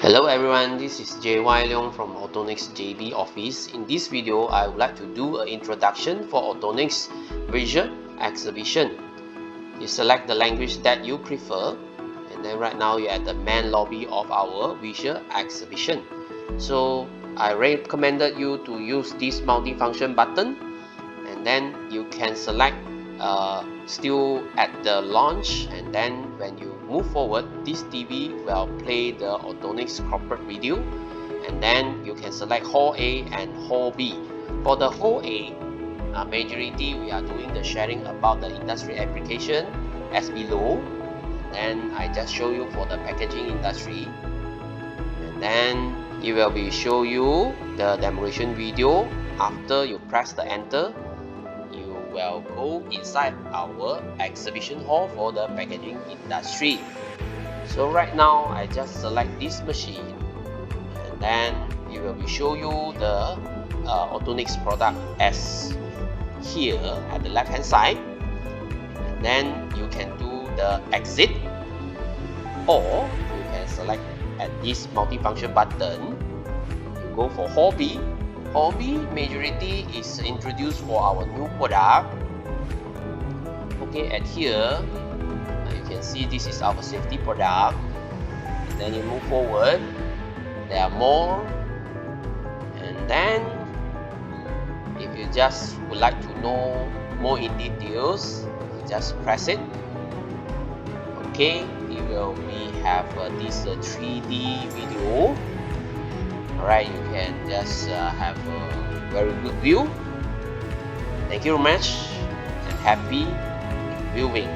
Hello everyone, this is JY Leong from Autonics JB office. In this video, I would like to do an introduction for Autonics Visual Exhibition. You select the language that you prefer, and then right now you're at the main lobby of our Visual Exhibition. So I recommended you to use this multifunction button, and then you can select still at the launch, and then when you move forward, this TV will play the Autonics corporate video, and then you can select Hall A and Hall B. For the Hall A, majority we are doing the sharing about the industry application as below. Then I just show you for the packaging industry, and then it will be show you the demonstration video. After you press the enter, you will go inside our exhibition hall for the packaging industry. So right now I just select this machine, and then it will be show you the Autonics product as here at the left hand side, and then you can do the exit, or you can select at this multifunction button. You go for Hall B. Hall B majority is introduced for our new product. Okay, at here you can see this is our safety product. And then you move forward, there are more, and then if you just would like to know more in details, you just press it. Okay, it will be have this 3D video. Alright, you can just have a very good view. Thank you very much and happy viewing.